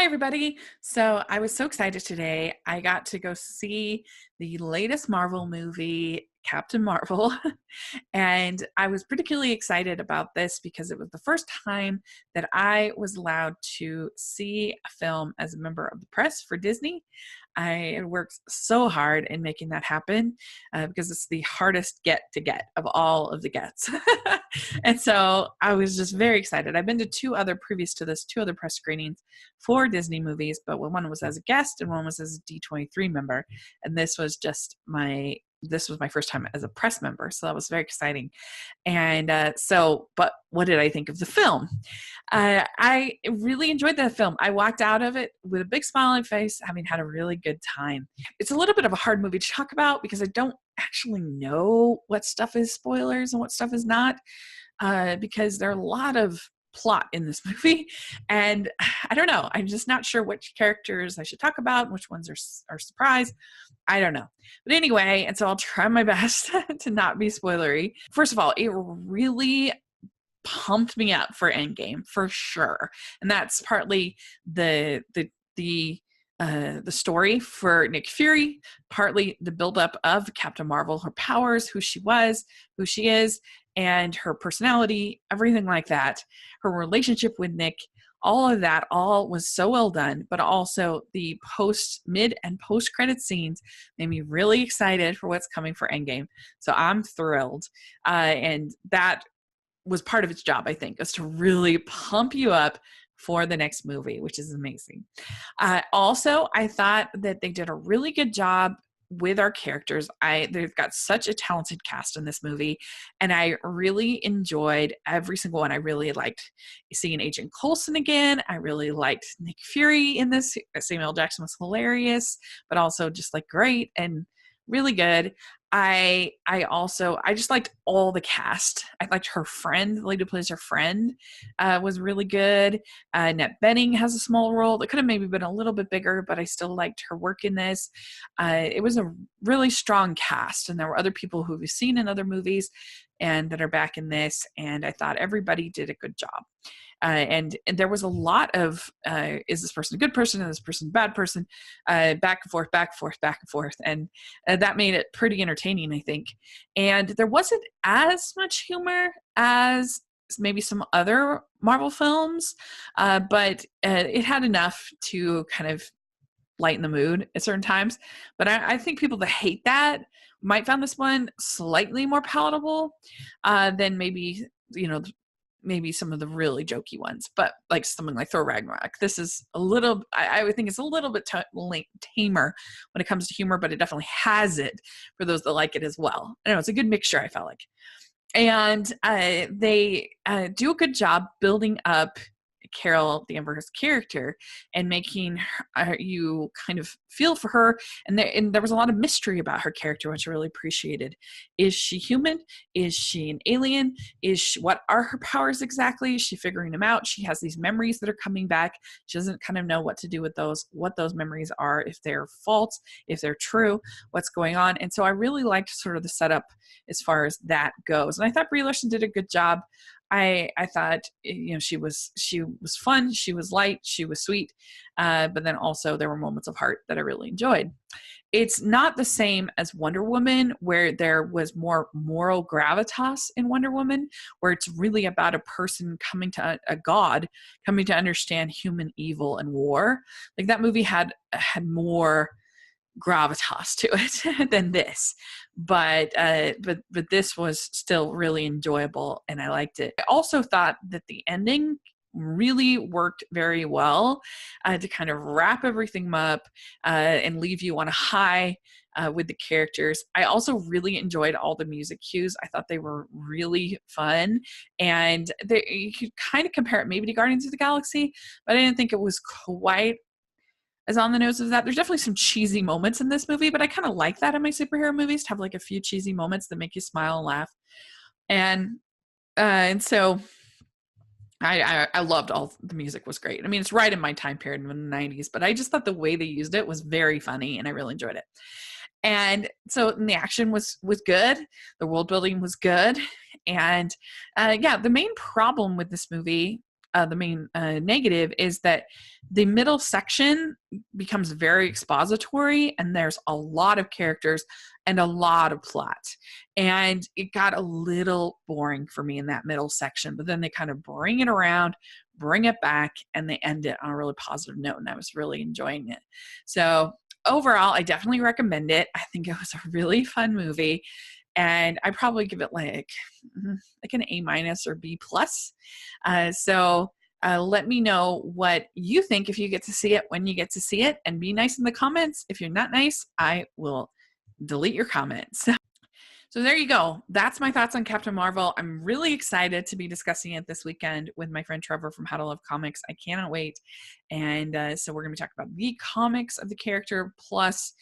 Hi, everybody. So I was so excited today. I got to go see the latest Marvel movie, Captain Marvel. And I was particularly excited about this because it was the first time that I was allowed to see a film as a member of the press for Disney. I had worked so hard in making that happen because it's the hardest get to get of all of the gets. And so I was just very excited. I've been to previous to this, two other press screenings for Disney movies, but one was as a guest and one was as a D23 member. And this was my first time as a press member. So that was very exciting. But what did I think of the film? I really enjoyed the film. I walked out of it with a big smile on my face, having had a really good time. It's a little bit of a hard movie to talk about because I don't actually know what stuff is spoilers and what stuff is not, because there are a lot of plot in this movie, and I don't know. I'm just not sure which characters I should talk about and which ones are surprise. I don't know. But anyway, and so I'll try my best to not be spoilery. First of all, it really pumped me up for Endgame for sure, and that's partly the story for Nick Fury, partly the buildup of Captain Marvel, her powers, who she was, who she is, and her personality, everything like that. Her relationship with Nick, all of that, all was so well done. But also the mid and post credit scenes made me really excited for what's coming for Endgame. So I'm thrilled, and that was part of its job, I think, is to really pump you up for the next movie, which is amazing. Also, I thought that they did a really good job with our characters. They've got such a talented cast in this movie, and I really enjoyed every single one. I really liked seeing Agent Coulson again. I really liked Nick Fury in this. Samuel L. Jackson was hilarious, but also just like great and really good. I just liked all the cast. I liked her friend, the lady who plays her friend, was really good. Annette Bening has a small role that could have maybe been a little bit bigger, but I still liked her work in this. It was a really strong cast, and there were other people who we've seen in other movies and that are back in this, and I thought everybody did a good job. And there was a lot of, is this person a good person? Is this person a bad person? Back and forth, back and forth, back and forth. And that made it pretty entertaining, I think. And there wasn't as much humor as maybe some other Marvel films, but it had enough to kind of lighten the mood at certain times. But I think people that hate that might find this one slightly more palatable than maybe some of the really jokey ones, but like something like Thor Ragnarok. This is I would think it's a little bit tamer when it comes to humor, but it definitely has it for those that like it as well. I don't know, it's a good mixture, I felt like. And they do a good job building up Carol Danvers' character and making you kind of feel for her. And there was a lot of mystery about her character, which I really appreciated. Is she human? Is she an alien? What are her powers exactly? Is she figuring them out? She has these memories that are coming back. She doesn't kind of know what to do with those, what those memories are, if they're false, if they're true, what's going on. And so I really liked sort of the setup as far as that goes. And I thought Brie Larson did a good job. I thought, she was fun, she was light, she was sweet, but then also there were moments of heart that I really enjoyed. It's not the same as Wonder Woman, where there was more moral gravitas in Wonder Woman, where it's really about a person coming to a god, coming to understand human evil and war. Like that movie had more gravitas to it than this, but this was still really enjoyable and I liked it. I also thought that the ending really worked very well to kind of wrap everything up and leave you on a high with the characters. I also really enjoyed all the music cues. I thought they were really fun, and you could kind of compare it maybe to Guardians of the Galaxy, but I didn't think it was quite as on the nose as that. There's definitely some cheesy moments in this movie, but I kind of like that in my superhero movies, to have like a few cheesy moments that make you smile and laugh. And so I loved all the music was great. I mean, it's right in my time period in the 90s, but I just thought the way they used it was very funny and I really enjoyed it. And so the action was good. The world building was good. And the main problem with this movie the main negative is that the middle section becomes very expository, and there's a lot of characters and a lot of plot. And it got a little boring for me in that middle section, but then they kind of bring it around, bring it back, and they end it on a really positive note. And I was really enjoying it. So overall, I definitely recommend it. I think it was a really fun movie. And I probably give it like an A- or B+. Let me know what you think if you get to see it, when you get to see it, and be nice in the comments. If you're not nice, I will delete your comments. So there you go. That's my thoughts on Captain Marvel. I'm really excited to be discussing it this weekend with my friend Trevor from How to Love Comics. I cannot wait. And so we're going to be talking about the comics of the character plus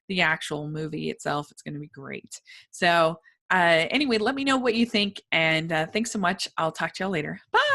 the actual movie itself. It's going to be great. So anyway, let me know what you think. And thanks so much. I'll talk to y'all later. Bye.